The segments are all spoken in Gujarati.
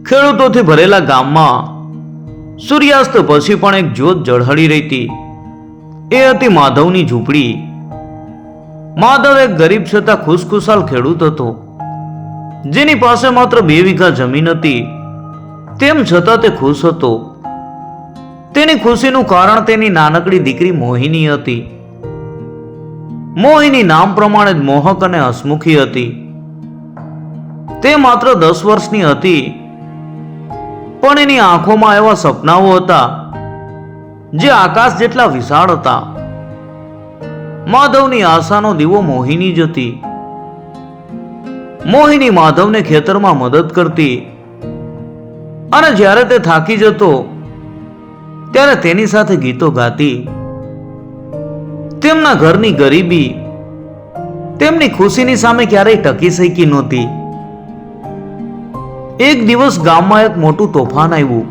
ખેડૂતોથી ભરેલા ગામમાં સૂર્યાસ્ત પછી પણ એક જ્યોત ઝળહળી રહેતી. એ હતી માધવની ઝૂંપડી. માધવ એક ગરીબ છતાં ખુશખુશાલ ખેડૂત હતો, જેની પાસે માત્ર 2 વીઘા જમીન હતી. તેમ છતાં તે ખુશ હતો. તેની ખુશીનું કારણ તેની નાનકડી દીકરી મોહિની હતી. મોહિની નામ પ્રમાણે જ મોહક અને હસમુખી હતી. તે માત્ર 10 વર્ષની હતી, પણ એની આંખોમાં એવા સપનાઓ હતા જે આકાશ જેટલા વિશાળ હતા. માધવની આશાનો દીવો મોહિની જ હતી. મોહિની માધવને ખેતરમાં મદદ કરતી, અને જ્યારે તે થાકી જતો ત્યારે તેની સાથે ગીતો ગાતી. તેમના ઘરની ગરીબી તેમની ખુશીની સામે ક્યારેય ટકી શકી નહોતી. એક દિવસ ગામમાં એક મોટું તોફાન આવ્યું.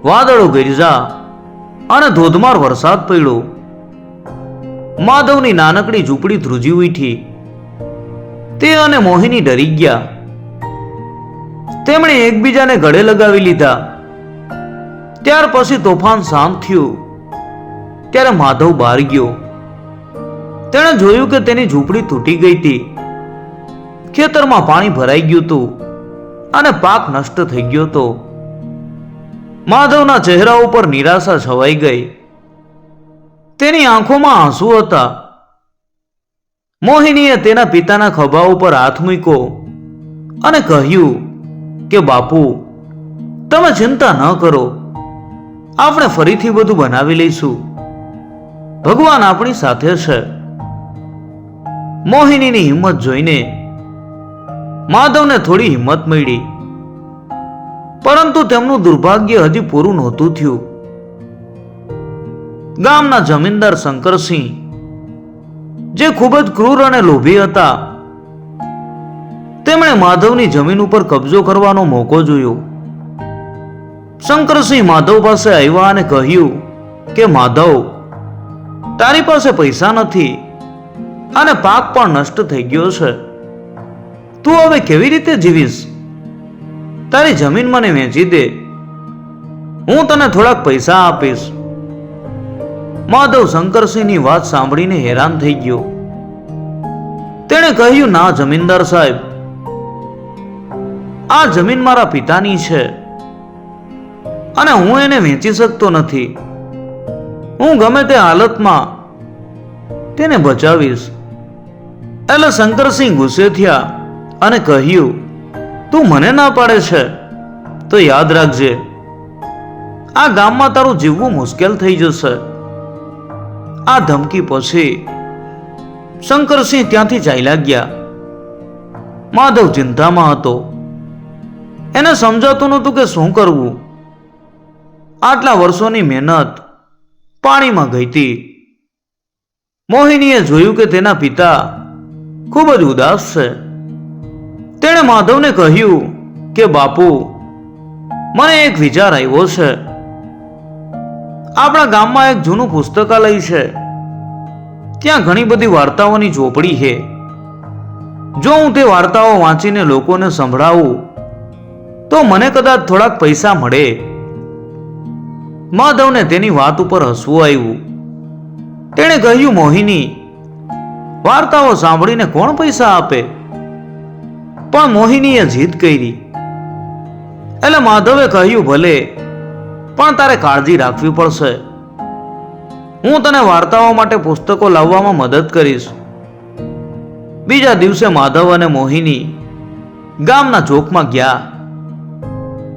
વાદળો ગરજ્યા અને ધોધમાર વરસાદ પડ્યો. માધવની નાનકડી ઝૂંપડી ધ્રુજી ઉઠી. તે અને મોહિની ડરી ગયા. તેમણે એકબીજાને ગળે લગાવી લીધા. ત્યાર પછી તોફાન શાંત થયું. ત્યારે માધવ બહાર ગયો. તેણે જોયું કે તેની ઝૂંપડી તૂટી ગઈ હતી. ખેતરમાં પાણી ભરાઈ ગયું હતું અને પાક નષ્ટ થઈ ગયો હતો. માધવના ચહેરા ઉપર નિરાશા છવાઈ ગઈ. તેની આંખોમાં આંસુ હતા. મોહિનીએ તેના પિતાના ખભા ઉપર હાથ મૂક્યો અને કહ્યું કે બાપુ, તમે ચિંતા ન કરો, આપણે ફરીથી બધું બનાવી લઈશું. ભગવાન આપણી સાથે છે. મોહિનીની હિંમત જોઈને માધવને થોડી હિંમત મળી, પરંતુ તેમનું દુર્ભાગ્ય હજી પૂરું નહોતું થયું. ગામના જમીનદાર શંકરસિંહ, જે ખૂબ જ ક્રૂર અને લોભી હતા, તેમણે માધવની જમીન ઉપર કબજો કરવાનો મોકો જોયો. શંકરસિંહ માધવ પાસે આવ્યા અને કહ્યું કે માધવ, તારી પાસે પૈસા નથી અને પાક પણ નષ્ટ થઈ ગયો છે. તું હવે કેવી રીતે જીવીશ? તારી જમીન મને વેચી દે, હું તને થોડાક પૈસા આપીશ. માધવ શંકરસિંહની વાત સાંભળીને હેરાન થઈ ગયો. તેણે કહ્યું, ના જમીનદાર સાહેબ, આ જમીન મારા પિતાની છે અને હું એને વેચી શકતો નથી. હું ગમે તે હાલતમાં તેને બચાવીશ. એટલે શંકરસિંહ ગુસ્સે થયા અને કહ્યું, તું મને ના પાડે છે તો યાદ રાખજે, આ ગામમાં તારું જીવવું મુશ્કેલ થઈ જશે. આ ધમકી પછી શંકરસિંહ ત્યાંથી ચાલ્યા ગયા. માધવ ચિંતામાં હતો. એને સમજાતું નહોતું કે શું કરવું. આટલા વર્ષોની મહેનત પાણીમાં ગઈ હતી. મોહિનીએ જોયું કે તેના પિતા ખૂબ જ ઉદાસ છે. તેણે માધવને કહ્યું કે બાપુ, મને એક વિચાર આવ્યો છે. આપણા ગામમાં એક જૂનું પુસ્તકાલય છે. ત્યાં ઘણી બધી વાર્તાઓની ચોપડી છે. જો હું તે વાર્તાઓ વાંચીને લોકોને સંભળાવું તો મને કદાચ થોડાક પૈસા મળે. માધવને તેની વાત ઉપર હસવું આવ્યું. તેણે કહ્યું, મોહિની, વાર્તાઓ સાંભળીને કોણ પૈસા આપે? પણ મોહિનીએ જીદ કરી. એટલે માધવે કહ્યું, ભલે, પણ તારે કાળજી રાખવી પડશે. હું તને વાર્તાઓ માટે પુસ્તકો લાવવામાં મદદ કરીશ. બીજા દિવસે માધવ અને મોહિની ગામના ચોકમાં ગયા.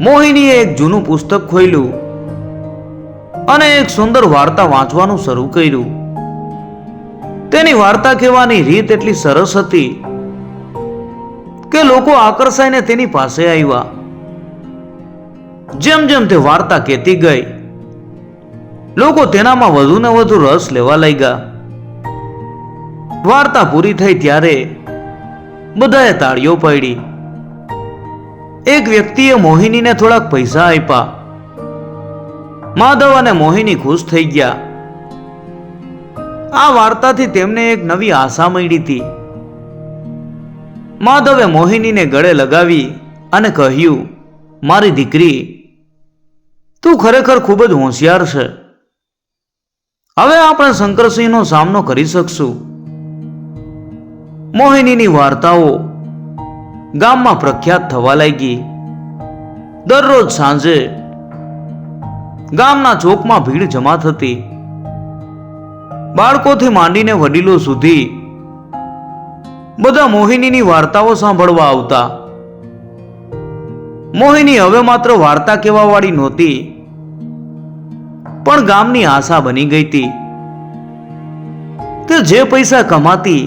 મોહિનીએ એક જૂનું પુસ્તક ખોલ્યું અને એક સુંદર વાર્તા વાંચવાનું શરૂ કર્યું. તેની વાર્તા કહેવાની રીત એટલી સરસ હતી કે લોકો આકર્ષાઈને તેની પાસે આવ્યા. જેમ જેમ તે વાર્તા કહેતી ગઈ, લોકો તેનામાં વધુ ને વધુ રસ લેવા લાગ્યા. વાર્તા પૂરી થઈ ત્યારે બધાએ તાળીઓ પાડી. એક વ્યક્તિએ મોહિનીને થોડાક પૈસા આપ્યા. માધવ અને મોહિની ખુશ થઈ ગયા. આ વાર્તાથી તેમને એક નવી આશા મળી હતી. માધવે મોહિનીને ગળે લગાવી અને કહ્યું, મારી દીકરી, તું ખરેખર ખૂબ જ હોશિયાર છે. હવે આપણે શંકરસિંહનો સામનો કરી શકશું. મોહિનીની વાર્તાઓ ગામમાં પ્રખ્યાત થવા લાગી. દરરોજ સાંજે ગામના ચોકમાં ભીડ જમા થતી. બાળકોથી માંડીને વડીલો સુધી બધા મોહિનીની વાર્તાઓ સાંભળવા આવતા. મોહિની હવે માત્ર વાર્તા કહેવા વાળી નહોતી, પણ ગામની આશા બની ગઈ હતી. તે જે પૈસા કમાતી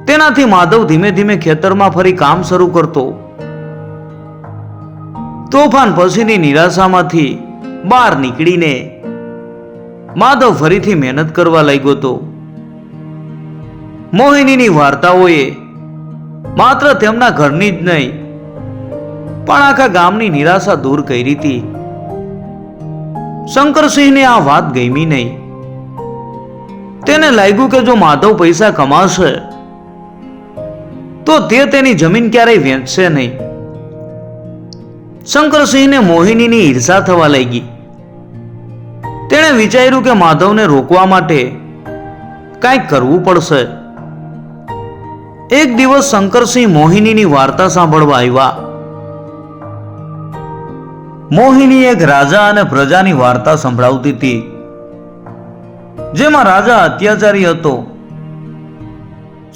તેનાથી માધવ ધીમે ધીમે ખેતરમાં ફરી કામ શરૂ કરતો. તોફાન પછીની નિરાશામાંથી બહાર નીકળીને માધવ ફરીથી મહેનત કરવા લાગ્યો હતો. મોહિનીની વાર્તાઓએ માત્ર તેમના ઘરની જ નહીં પણ આખા ગામની નિરાશા દૂર કરી હતી. શંકરસિંહને આ વાત ગમી નહીં. તેને લાગ્યું કે જો માધવ પૈસા કમાશે તો તે તેની જમીન ક્યારેય વેચશે નહીં. શંકરસિંહને મોહિનીની ઈર્ષા થવા લાગી. તેણે વિચાર્યું કે માધવને રોકવા માટે કંઈક કરવું પડશે. એક દિવસ શંકરસિંહ મોહિનીની વાર્તા સાંભળવા આવ્યા. મોહિની એક રાજા અને પ્રજાની વાર્તા સંભળાવતી હતી, જેમાં રાજા અત્યાચારી હતો.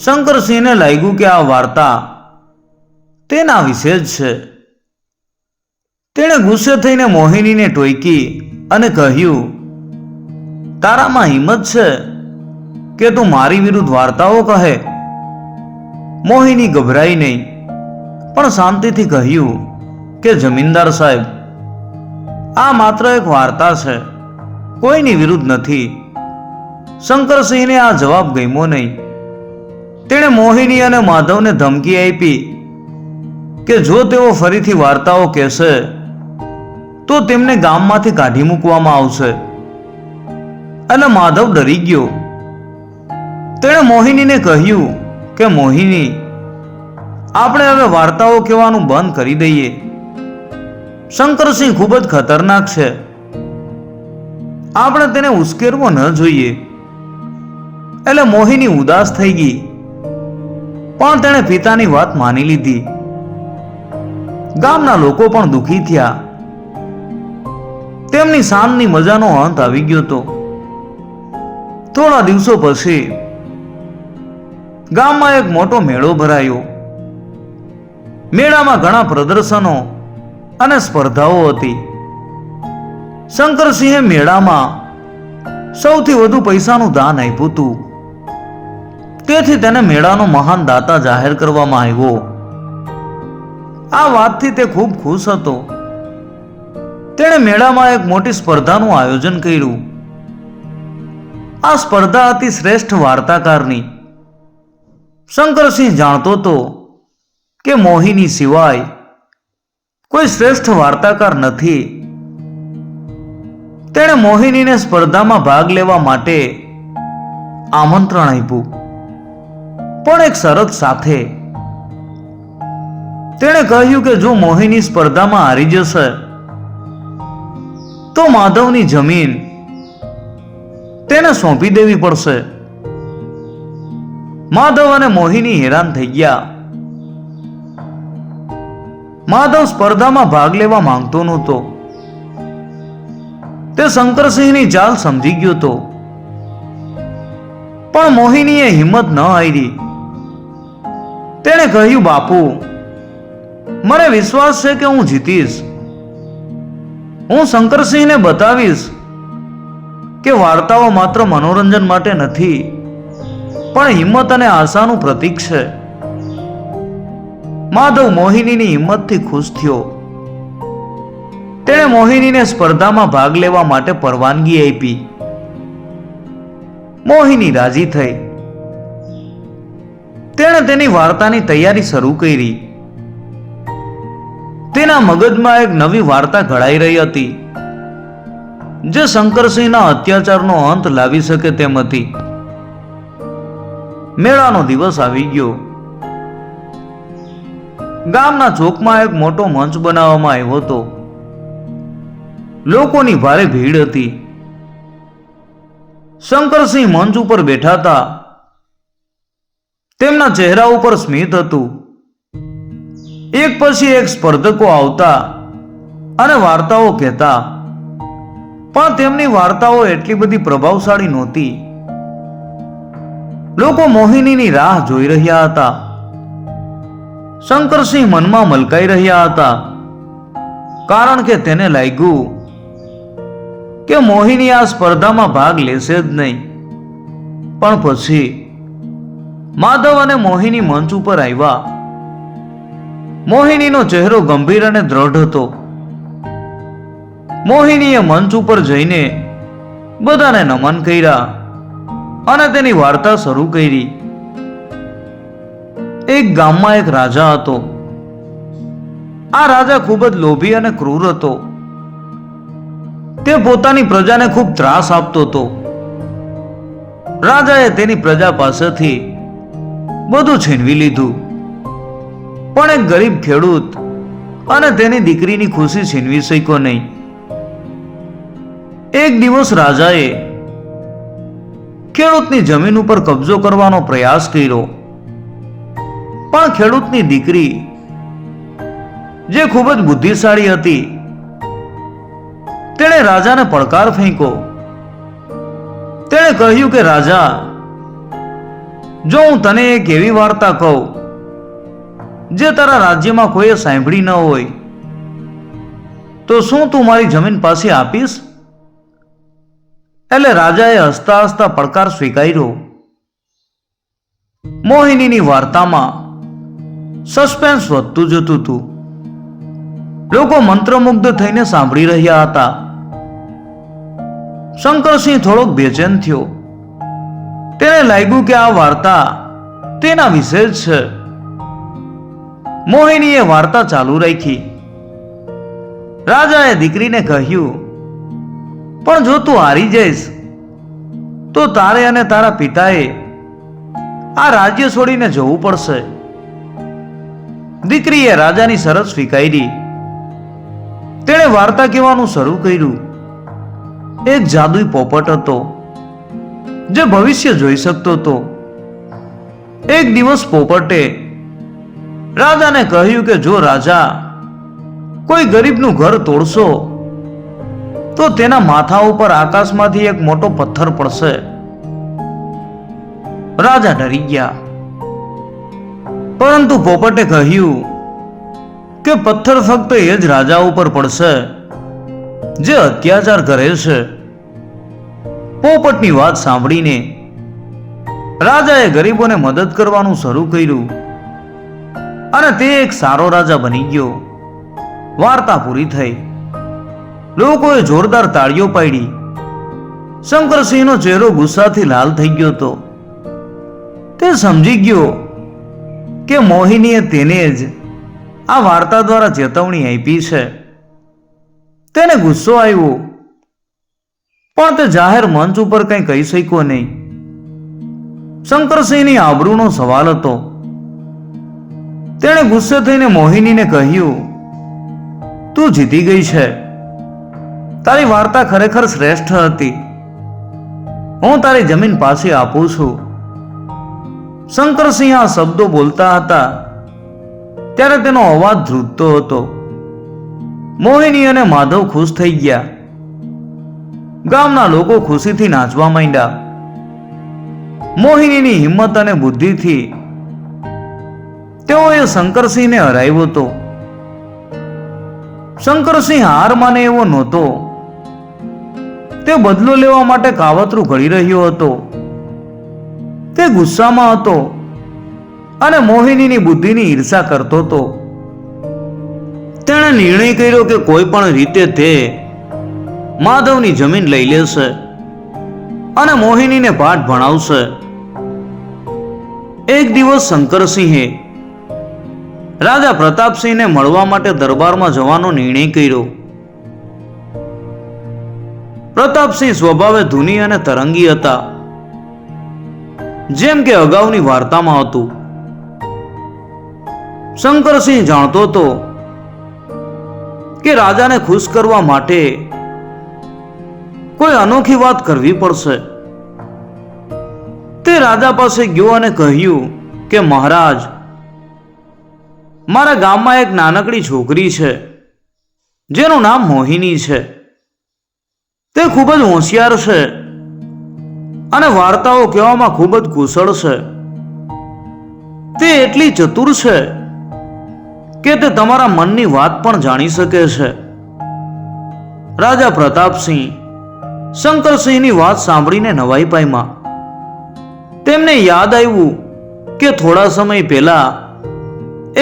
શંકરસિંહને લાગ્યું કે આ વાર્તા તેના વિશે જ છે. તેણે ગુસ્સે થઈને મોહિનીને ટોકી અને કહ્યું, તારામાં હિંમત છે કે તું મારી વિરુદ્ધ વાર્તાઓ કહે? મોહિની ગભરાઈ નહીં, પણ શાંતિથી કહ્યું કે જમીનદાર સાહેબ, આ માત્ર એક વાર્તા છે, કોઈની વિરુદ્ધ નથી. શંકરસિંહને આ જવાબ ગમ્યો નહીં. તેણે મોહિની અને માધવને ધમકી આપી કે જો તેઓ ફરીથી વાર્તાઓ કહેશે તો તેમને ગામમાંથી કાઢી મૂકવામાં આવશે. અને માધવ ડરી ગયો. તેણે મોહિનીને કહ્યું કે મોહિની, આપણે હવે વાર્તાઓ કહેવાનું બંધ કરી દઈએ. શંકરસિંહ ખૂબ જ ખતરનાક છે, આપણે તેને ઉશ્કેરવો ન જોઈએ. એટલે મોહિની ઉદાસ થઈ ગઈ, પણ તેણે પિતાની વાત માની લીધી. ગામના લોકો પણ દુઃખી થયા. તેમની સાંજની મજાનો અંત આવી ગયો હતો. થોડા દિવસો પછી ગામમાં એક મોટો મેળો ભરાયો. મેળામાં ઘણા પ્રદર્શનો અને સ્પર્ધાઓ હતી. શંકરસિંહે મેળામાં સૌથી વધુ પૈસાનું દાન આપ્યું હતું. તેથી તેને મેળાનો મહાન દાતા જાહેર કરવામાં આવ્યો. આ વાતથી તે ખૂબ ખુશ હતો. તેણે મેળામાં એક મોટી સ્પર્ધાનું આયોજન કર્યું. આ સ્પર્ધા હતી શ્રેષ્ઠ વાર્તાકારની. શંકરસિંહ જાણતો હતો કે મોહિની સિવાય કોઈ શ્રેષ્ઠ વાર્તાકાર નથી. તેણે મોહિનીને સ્પર્ધામાં ભાગ લેવા માટે આમંત્રણ આપ્યું, પણ એક શરત સાથે. તેણે કહ્યું કે જો મોહિની સ્પર્ધામાં હારી જશે તો માધવની જમીન તેને સોંપી દેવી પડશે. માધવ અને મોહિની હેરાન થઈ ગયા. માધવ સ્પર્ધામાં ભાગ લેવા માંગતો નહોતો. તે શંકરસિંહની ચાલ સમજી ગયો હતો, પણ મોહિનીએ હિંમત ન હારી. તેણે કહ્યું, બાપુ, મને વિશ્વાસ છે કે હું જીતીશ. હું શંકરસિંહને બતાવીશ કે વાર્તાઓ માત્ર મનોરંજન માટે નથી, પણ હિંમત અને આશાનું પ્રતીક છે. માધવ મોહિનીની હિંમતથી ખુશ થયો. તેણે મોહિનીને સ્પર્ધામાં ભાગ લેવા માટે પરવાનગી આપી. મોહિની રાજી થઈ. તેણે તેની વાર્તાની તૈયારી શરૂ કરી. તેના મગજમાં એક નવી વાર્તા ઘડાઈ રહી હતી, જે શંકરસિંહના અત્યાચારનો અંત લાવી શકે તેમ હતી. મેળાનો દિવસ આવી ગયો. ગામના ચોકમાં એક મોટો મંચ બનાવવામાં આવ્યો હતો. લોકોની ભારે ભીડ હતી. શંકરસિંહ મંચ ઉપર બેઠા હતા. તેમના ચહેરા ઉપર સ્મિત હતું. એક પછી એક સ્પર્ધકો આવતા અને વાર્તાઓ કહેતા, પણ તેમની વાર્તાઓ એટલી બધી પ્રભાવશાળી નહોતી. લોકો મોહિનીની રાહ જોઈ રહ્યા હતા. શંકરસિંહ મનમાં મલકાઈ રહ્યા હતા, કારણ કે તેને લાગ્યું કે મોહિની આ સ્પર્ધામાં ભાગ લેશે જ નહીં. પણ પછી માધવ અને મોહિની મંચ ઉપર આવ્યા. મોહિનીનો ચહેરો ગંભીર અને દ્રઢ હતો. મોહિનીએ મંચ ઉપર જઈને બધાને નમન કર્યા અને તેની વાર્તા શરૂ કરી. એક ગામમાં એક રાજા હતો. આ રાજા ખૂબ જ લોભી અને ક્રૂર હતો. તે પોતાની પ્રજાને ખૂબ ત્રાસ આપતો હતો. રાજાએ તેની પ્રજા પાસેથી બધું છીનવી લીધું, પણ એક ગરીબ ખેડૂત અને તેની દીકરીની ખુશી છીનવી શક્યો નહીં. એક દિવસ રાજાએ ખેડૂતની જમીન ઉપર કબજો કરવાનો પ્રયાસ કર્યો, પણ ખેડૂતની દીકરી, જે ખૂબ જ બુદ્ધિશાળી હતી, તેણે રાજાને પડકાર ફેંક્યો. તેણે કહ્યું કે રાજા, જો હું તને એક એવી વાર્તા કહું જે તારા રાજ્યમાં કોઈએ સાંભળી ન હોય, તો શું તું મારી જમીન પાછી આપીશ? એટલે રાજાએ હસતા હસતા પડકાર સ્વીકાર્યો. મોહિનીની વાર્તામાં સસ્પેન્સ વધતું જતું હતું. લોકો મંત્રમુગ્ધ થઈને સાંભળી રહ્યા હતા. શંકરસિંહ થોડોક બેચેન થયો. તેને લાગ્યું કે આ વાર્તા તેના વિશે જ છે. મોહિનીએ વાર્તા ચાલુ રાખી. રાજાએ દીકરીને કહ્યું, પણ જો તું હારી જઈશ તો તારે અને તારા પિતાએ આ રાજ્ય છોડીને જવું પડશે. દીકરીએ રાજાની શરત સ્વીકારી. તેણે વાર્તા કહેવાનું શરૂ કર્યું. એક જાદુઈ પોપટ હતો જે ભવિષ્ય જોઈ શકતો હતો. એક દિવસ પોપટે રાજાને કહ્યું કે જો રાજા કોઈ ગરીબનું ઘર તોડશો તો તેના માથા ઉપર આકાશમાંથી એક મોટો પથ્થર પડશે. રાજા ડરી ગયા, પરંતુ પોપટે કહ્યું કે પથ્થર ફક્ત એ જ રાજા ઉપર પડશે જે અત્યાચાર કરે છે. પોપટની વાત સાંભળીને રાજાએ ગરીબોને મદદ કરવાનું શરૂ કર્યું અને તે એક સારો રાજા બની ગયો. વાર્તા પૂરી થઈ. લોકોએ જોરદાર તાળીઓ પાડી. શંકરસિંહનો ચહેરો ગુસ્સાથી લાલ થઈ ગયો હતો. તે સમજી ગયો કે મોહિનીએ તેને જ આ વાર્તા દ્વારા ચેતવણી આપી છે. તેને ગુસ્સો આવ્યો, પણ તે જાહેર મંચ ઉપર કંઈ કહી શક્યો નહીં. શંકરસિંહની આબરૂનો સવાલ હતો. તેણે ગુસ્સે થઈને મોહિનીને કહ્યું, તું જીતી ગઈ છે. તારી વાર્તા ખરેખર શ્રેષ્ઠ હતી. હું તારી જમીન પાછી આપું છું. શંકરસિંહ આ શબ્દો બોલતા હતા ત્યારે તેનો અવાજ ધ્રુજતો હતો. મોહિની અને માધવ ખુશ થઈ ગયા. ગામના લોકો ખુશીથી નાચવા માંડ્યા. મોહિનીની હિંમત અને બુદ્ધિથી તેઓએ શંકરસિંહને હરાવ્યો હતો. શંકરસિંહ હાર માને એવો નહોતો. તે બદલો લેવા માટે કાવતરું ઘડી રહ્યો હતો. તે ગુસ્સામાં હતો અને મોહિનીની બુદ્ધિની ઈર્ષા કરતો હતો. તેણે નિર્ણય કર્યો કે કોઈ પણ રીતે તે માધવની જમીન લઈ લેશે અને મોહિનીને પાઠ ભણાવશે. એક દિવસ શંકરસિંહે રાજા પ્રતાપસિંહને મળવા માટે દરબારમાં જવાનો નિર્ણય કર્યો. પ્રતાપસિંહ સ્વભાવે ધૂની અને તરંગી હતા, જેમ કે અગાઉની વાર્તામાં હતું. શંકરસિંહ જાણતો હતો કે રાજાને ખુશ કરવા માટે કોઈ અનોખી વાત કરવી પડશે. તે રાજા પાસે ગયો અને કહ્યું કે મહારાજ, મારા ગામમાં એક નાનકડી છોકરી છે જેનું નામ મોહિની છે. તે ખૂબ જ હોશિયાર છે અને વાર્તાઓ કહેવામાં ખૂબ જ કુશળ છે. તે એટલી ચતુર છે કે તે તમારા મનની વાત પણ જાણી શકે છે. રાજા પ્રતાપસિંહ શંકરસિંહની વાત સાંભળીને નવાઈ પામ્યા. તેમને યાદ આવ્યું કે થોડા સમય પહેલા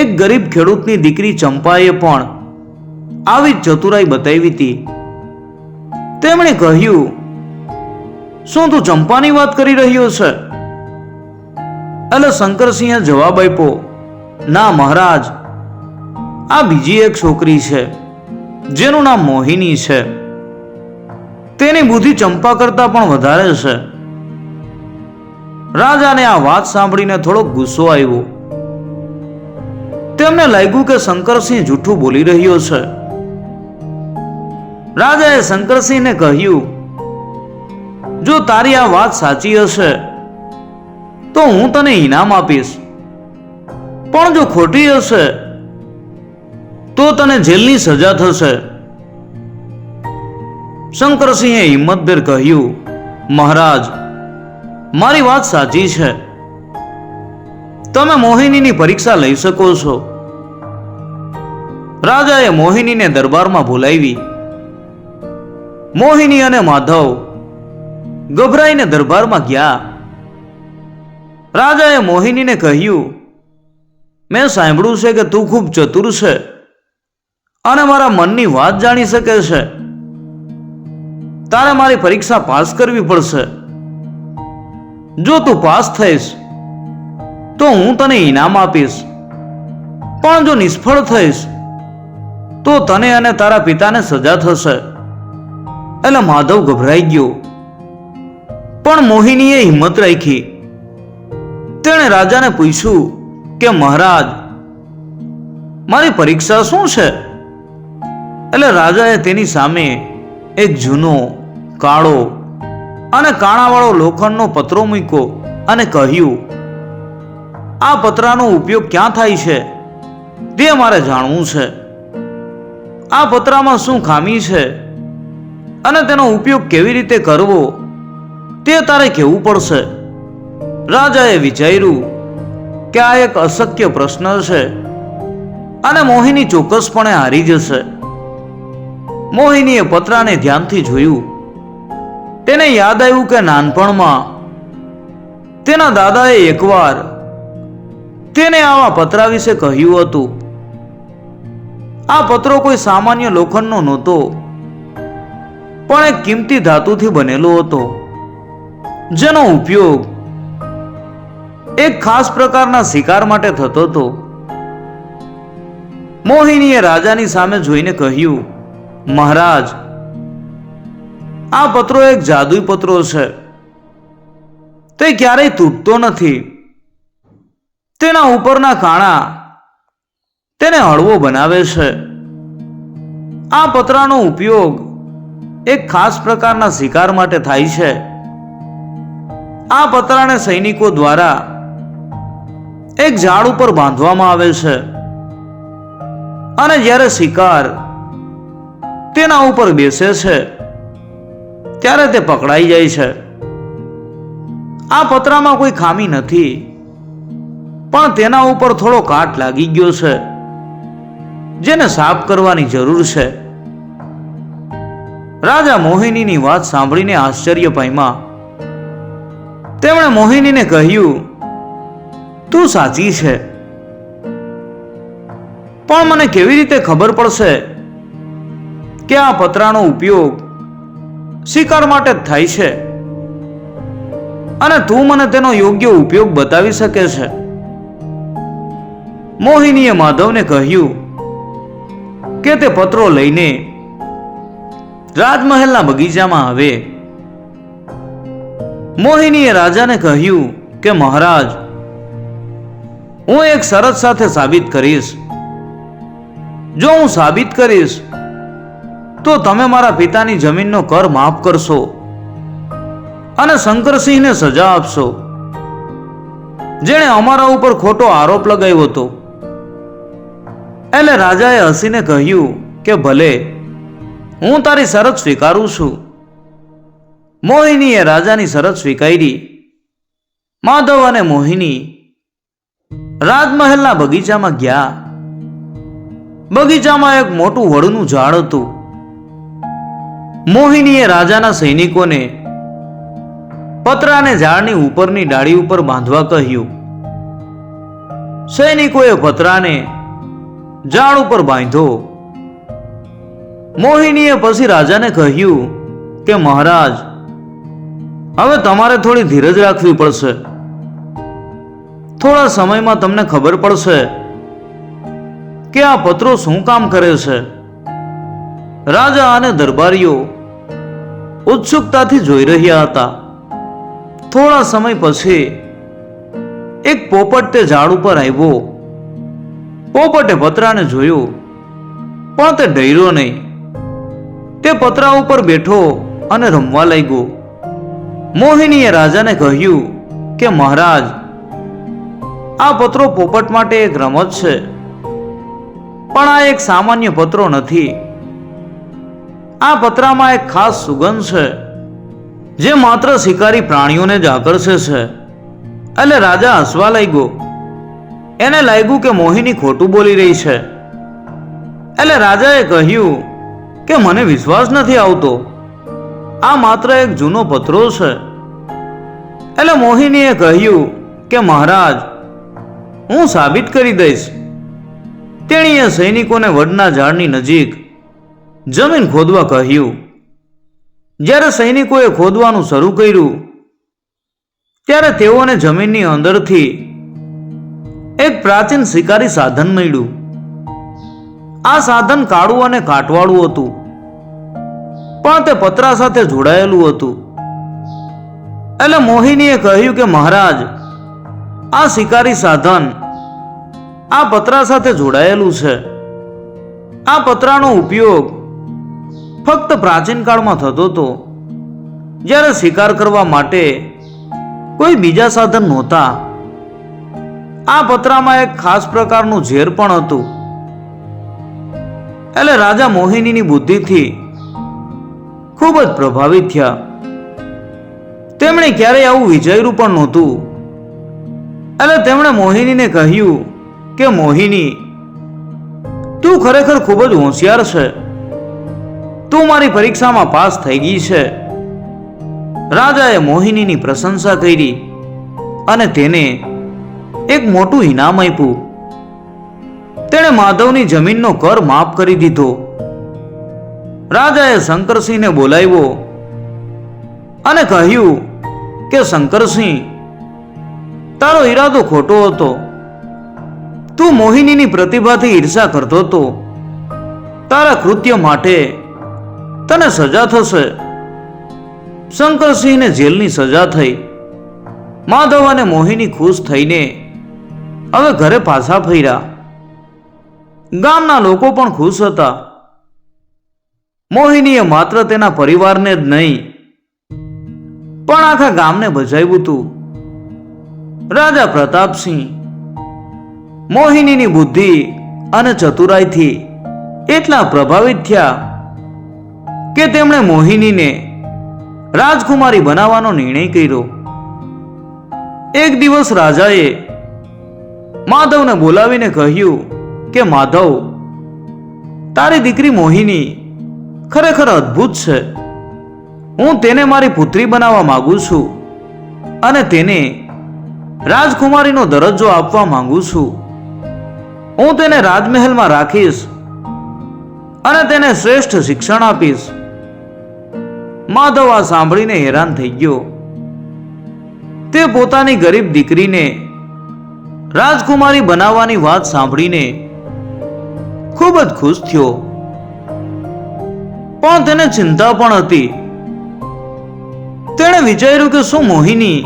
એક ગરીબ ખેડૂતની દીકરી ચંપાએ પણ આવી જ ચતુરાઈ બતાવી હતી. તેમણે કહ્યું, શું તું ચંપાની વાત કરી રહ્યો છે? એટલે શંકરસિંહે જવાબ આપ્યો, ના મહારાજ, આ બીજી એક છોકરી છે જેનું નામ મોહિની છે. તેની બુદ્ધિ ચંપા કરતા પણ વધારે છે. રાજાને આ વાત સાંભળીને થોડોક ગુસ્સો આવ્યો. તેમને લાગ્યું કે શંકરસિંહ જૂઠું બોલી રહ્યો છે. રાજાએ શંકરસિંહને કહ્યું, જો તારી આ વાત સાચી હશે તો હું તને ઇનામ આપીશ, પણ જો ખોટી હશે તો તને જેલની સજા થશે. શંકરસિંહે હિંમતભેર કહ્યું, મહારાજ, મારી વાત સાચી છે. તમે મોહિનીની પરીક્ષા લઈ શકો છો. રાજાએ મોહિનીને દરબારમાં બોલાવી. મોહિની અને માધવ ગભરાઈને દરબારમાં ગયા. રાજાએ મોહિનીને કહ્યું, મેં સાંભળ્યું છે કે તું ખૂબ ચતુર છે અને મારા મનની વાત જાણી શકે છે. તારે મારી પરીક્ષા પાસ કરવી પડશે. જો તું પાસ થઈશ તો હું તને ઇનામ આપીશ, પણ જો નિષ્ફળ થઈશ તો તને અને તારા પિતાને સજા થશે. એટલે માધવ ગભરાઈ ગયો, પણ મોહિનીએ હિંમત રાખી. તેણે રાજાને પૂછ્યું કે મહારાજ, મારી પરીક્ષા શું છે? એટલે રાજાએ તેની સામે એક જૂનો, કાળો અને કાણાવાળો લોખંડનો પતરો મૂક્યો અને કહ્યું, આ પતરાનો ઉપયોગ ક્યાં થાય છે તે મારે જાણવું છે. આ પતરામાં શું ખામી છે અને તેનો ઉપયોગ કેવી રીતે કરવો તે તારે કહેવું પડશે. રાજાએ વિચાર્યું કે આ એક અશક્ય પ્રશ્ન છે અને મોહિની ચોક્કસપણે હારી જશે. મોહિનીએ પતરાને ધ્યાનથી જોયું. તેને યાદ આવ્યું કે નાનપણમાં તેના દાદાએ એકવાર તેને આવા પતરા વિશે કહ્યું હતું. આ પતરો કોઈ સામાન્ય લોખંડનો નહોતો, પણ એક કિંમતી ધાતુથી બનેલો હતો, જેનો ઉપયોગ એક ખાસ પ્રકારના શિકાર માટે થતો હતો. મોહિનીએ રાજાની સામે જોઈને કહ્યું, મહારાજ, આ પત્રો એક જાદુઈ પત્રો છે. તે ક્યારેય તૂટતો નથી. તેના ઉપરના કાણા તેને હળવો બનાવે છે. આ પતરાનો ઉપયોગ એક ખાસ પ્રકારના શિકાર માટે થાય છે. આ પતરાને સૈનિકો દ્વારા એક ઝાડ ઉપર બાંધવામાં આવે છે અને જ્યારે શિકાર તેના ઉપર બેસે છે ત્યારે તે પકડાઈ જાય છે. આ પતરામાં કોઈ ખામી નથી, પણ તેના ઉપર થોડો કાટ લાગી ગયો છે, જેને સાફ કરવાની જરૂર છે. રાજા મોહિનીની વાત સાંભળીને આશ્ચર્ય પામ્યા. તેમણે મોહિનીને કહ્યું, તું સાચી છે, પણ મને કેવી રીતે ખબર પડશે કે આ પતરાનો ઉપયોગ શિકાર માટે જ થાય છે અને તું મને તેનો યોગ્ય ઉપયોગ બતાવી શકે છે? મોહિનીએ માધવને કહ્યું કે તે પત્રો લઈને રાજમહેલના બગીચામાં આવે. મોહિનીએ રાજાને કહ્યું કે મહારાજ, હું એક શરત સાથે સાબિત કરીશ. જો હું સાબિત કરીશ તો તમે મારા પિતાની જમીનનો કર માફ કરશો અને શંકરસિંહને સજા આપશો, જેણે અમારા ઉપર ખોટો આરોપ લગાવ્યો હતો. એટલે રાજાએ હસીને કહ્યું કે ભલે, હું તારી શરત સ્વીકારું છું. મોહિનીએ રાજાની શરત સ્વીકારી. માધવ અને મોહિની રાજમહેલના બગીચામાં ગયા. બગીચામાં એક મોટું વડનું ઝાડ હતું. મોહિનીએ રાજાના સૈનિકોને પતરાને ઝાડની ઉપરની ડાળી ઉપર બાંધવા કહ્યું. સૈનિકોએ પતરાને ઝાડ ઉપર બાંધ્યો. મોહિનીએ પછી રાજાને કહ્યું કે મહારાજ, હવે તમારે થોડી ધીરજ રાખવી પડશે. થોડા સમયમાં તમને ખબર પડશે કે આ પત્રો શું કામ કરે છે. રાજા અને દરબારીઓ ઉત્સુકતાથી જોઈ રહ્યા હતા. થોડા સમય પછી એક પોપટ તે ઝાડ ઉપર આવ્યો. પોપટે પતરાને જોયું, પણ તે ડર્યો નહીં. તે પતરા ઉપર બેઠો અને રમવા લાગ્યો. મોહિનીએ રાજાને કહ્યું કે મહારાજ, આ પત્રો પોપટ માટે એક રમત છે, પણ આ એક સામાન્ય પત્રો નથી. આ પતરામાં એક ખાસ સુગંધ છે જે માત્ર શિકારી પ્રાણીઓને જ આકર્ષે છે. એટલે રાજા હસવા લાગ્યો. એને લાગ્યું કે મોહિની ખોટું બોલી રહી છે. એટલે રાજાએ કહ્યું કે મને વિશ્વાસ નથી આવતો, આ માત્ર એક જૂનો પત્રો છે. એટલે મોહિનીએ કહ્યું કે મહારાજ, હું સાબિત કરી દઈશ. તેણીએ સૈનિકોને વડના ઝાડની નજીક જમીન ખોદવા કહ્યું. જ્યારે સૈનિકોએ ખોદવાનું શરૂ કર્યું ત્યારે તેઓને જમીનની અંદરથી એક પ્રાચીન શિકારી સાધન મળ્યું. આ સાધન કાળું અને કાટવાળું હતું, પણ તે પતરા સાથે જોડાયેલું હતું. એટલે મોહિનીએ કહ્યું કે મહારાજ, આ શિકારી સાધન આ પતરા સાથે જોડાયેલું છે. આ પતરાનો ઉપયોગ ફક્ત પ્રાચીન કાળમાં થતો હતો, જ્યારે શિકાર કરવા માટે કોઈ બીજા સાધન નહોતા. આ પતરામાં એક ખાસ પ્રકારનું ઝેર પણ હતું. એટલે રાજા મોહિનીની બુદ્ધિથી ખૂબ જ પ્રભાવિત થયા. તેમણે ક્યારેય આવું વિચાર્યું પણ નહોતું. એટલે તેમણે મોહિનીને કહ્યું કે મોહિની, તું ખરેખર ખૂબ જ હોશિયાર છે. તું મારી પરીક્ષામાં પાસ થઈ ગઈ છે. રાજાએ મોહિનીની પ્રશંસા કરી અને તેને એક મોટું ઇનામ આપ્યું. તેણે માધવની જમીનનો કર માફ કરી દીધો. રાજાએ શંકરસિંહને બોલાવ્યો અને કહ્યું કે શંકરસિંહ, તારો ઈરાદો ખોટો હતો. તું મોહિનીની પ્રતિભાથી ઈર્ષા કરતો હતો. તારા કૃત્ય માટે તને સજા થશે. શંકરસિંહને જેલની સજા થઈ. માધવ અને મોહિની ખુશ થઈને હવે ઘરે પાછા ફર્યા. ગામના લોકો પણ ખુશ હતા. મોહિનીએ માત્ર તેના પરિવારને જ નહીં પણ આખા ગામને બચાવ્યું હતું. રાજા પ્રતાપસિંહ મોહિનીની બુદ્ધિ અને ચતુરાઈથી એટલા પ્રભાવિત થયા કે તેમણે મોહિનીને રાજકુમારી બનાવવાનો નિર્ણય કર્યો. એક દિવસ રાજાએ માધવને બોલાવીને કહ્યું કે માધવ, તારી દીકરી મોહિની ખરેખર અદ્ભુત છે. હું તેને મારી પુત્રી બનાવવા માંગુ છું અને તેને રાજકુમારીનો દરજ્જો આપવા માંગુ છું. હું તેને રાજમહેલમાં રાખીશ અને તેને શ્રેષ્ઠ શિક્ષણ આપીશ. માધવ આ સાંભળીને હેરાન થઈ ગયો. તે પોતાની ગરીબ દીકરીને રાજકુમારી બનાવવાની વાત સાંભળીને ખૂબ જ ખુશ થયો, પણ તેને ચિંતા પણ હતી. તેણે વિચાર્યું કે શું મોહિની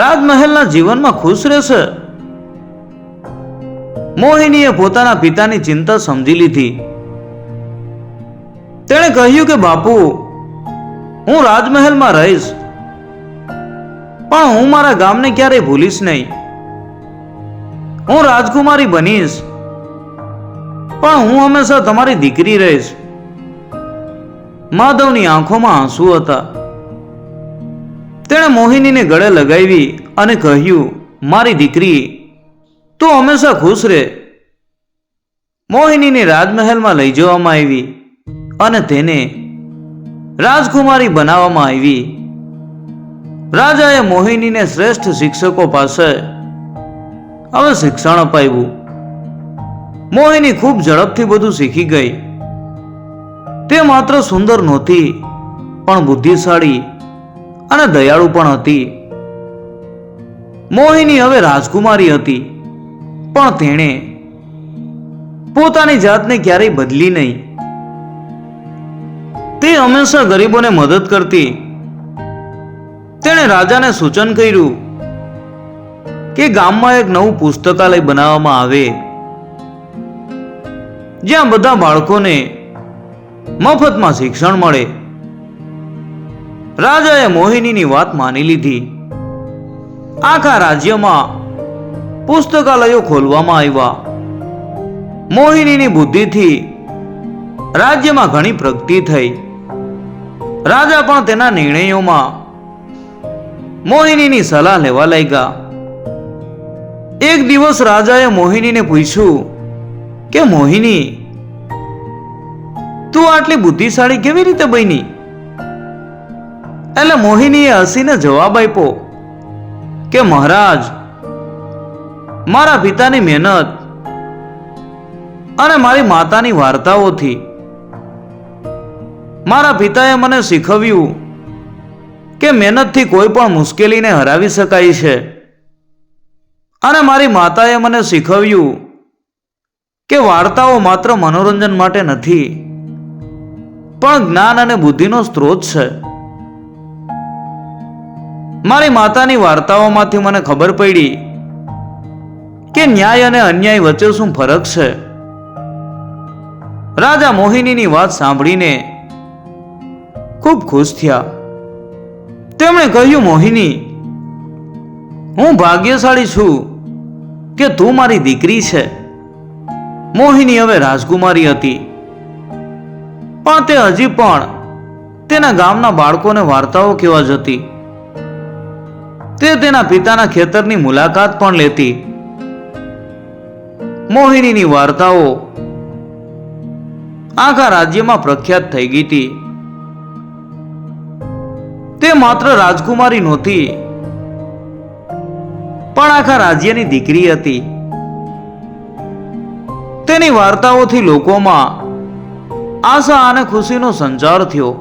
રાજમહેલના જીવનમાં ખુશ રહેશે? મોહિનીએ પોતાના પિતાની ચિંતા સમજી લીધી. તેણે કહ્યું કે બાપુ, હું રાજમહેલમાં રહીશ, પણ હું મારા ગામને ક્યારેય ભૂલીશ નહીં. હું રાજકુમારી બનીશ, પણ હું હંમેશા તમારી દીકરી રહીશ. માધવની આંખોમાં આંસુ હતા. તેણે મોહિનીને ગળે લગાવી અને કહ્યું, મારી દીકરી, તું હંમેશા ખુશ રહે. મોહિનીને રાજમહેલમાં લઈ જવામાં આવી અને તેને રાજકુમારી બનાવવામાં આવી. રાજાએ મોહિનીને શ્રેષ્ઠ શિક્ષકો પાસે હવે શિક્ષણ અપાવ્યું. મોહિની ખૂબ ઝડપથી બધું શીખી ગઈ. તે માત્ર સુંદર નહોતી, પણ બુદ્ધિશાળી અને દયાળુ પણ હતી. મોહિની હવે રાજકુમારી હતી, પણ તેણે પોતાની જાતને ક્યારેય બદલી નહીં. તે હંમેશા ગરીબોને મદદ કરતી. તેણે રાજાને સૂચન કર્યું કે ગામમાં એક નવું પુસ્તકાલય બનાવવામાં આવે, જ્યાં બધા બાળકોને મફતમાં શિક્ષણ મળે. રાજાએ મોહિનીની વાત માની લીધી. આખા રાજ્યમાં પુસ્તકાલયો ખોલવામાં આવ્યા. મોહિનીની બુદ્ધિથી રાજ્યમાં ઘણી પ્રગતિ થઈ. રાજા પણ તેના નિર્ણયોમાં મોહિનીની સલાહ લેવા લાગ્યા. એક દિવસ રાજાએ મોહિનીને પૂછ્યું કે મોહિની, તું આટલી બુદ્ધિશાળી કેવી રીતે બની? એટલે મોહિનીએ હસીને જવાબ આપ્યો કે મહારાજ, મારા પિતાની મહેનત અને મારી માતાની વાર્તાઓથી મારા પિતાએ મને શીખવ્યું કે મહેનતથી કોઈ પણ મુશ્કેલીને હરાવી શકાય છે, અને મારી માતાએ મને શીખવ્યું કે વાર્તાઓ માત્ર મનોરંજન માટે નથી, પણ જ્ઞાન અને બુદ્ધિનો સ્ત્રોત છે. મારી માતાની વાર્તાઓમાંથી મને ખબર પડી કે ન્યાય અને અન્યાય વચ્ચે શું ફરક છે. રાજા મોહિનીની વાત સાંભળીને ખૂબ ખુશ થયા. તેમણે કહ્યું, મોહિની, હું ભાગ્યશાળી છું કે તું મારી દીકરી છે. મોહિની હવે રાજકુમારી હતી, પણ તે હજી પણ તેના ગામના બાળકોને વાર્તાઓ કહેવા જતી. તે તેના પિતાના ખેતરની મુલાકાત પણ લેતી. મોહિનીની વાર્તાઓ આખા રાજ્યમાં પ્રખ્યાત થઈ ગઈ હતી. તે માત્ર રાજકુમારી નહોતી, પણ આખા રાજ્યની દીકરી હતી. તેની વાર્તાઓથી લોકોમાં આશા અને ખુશીનો સંચાર થયો.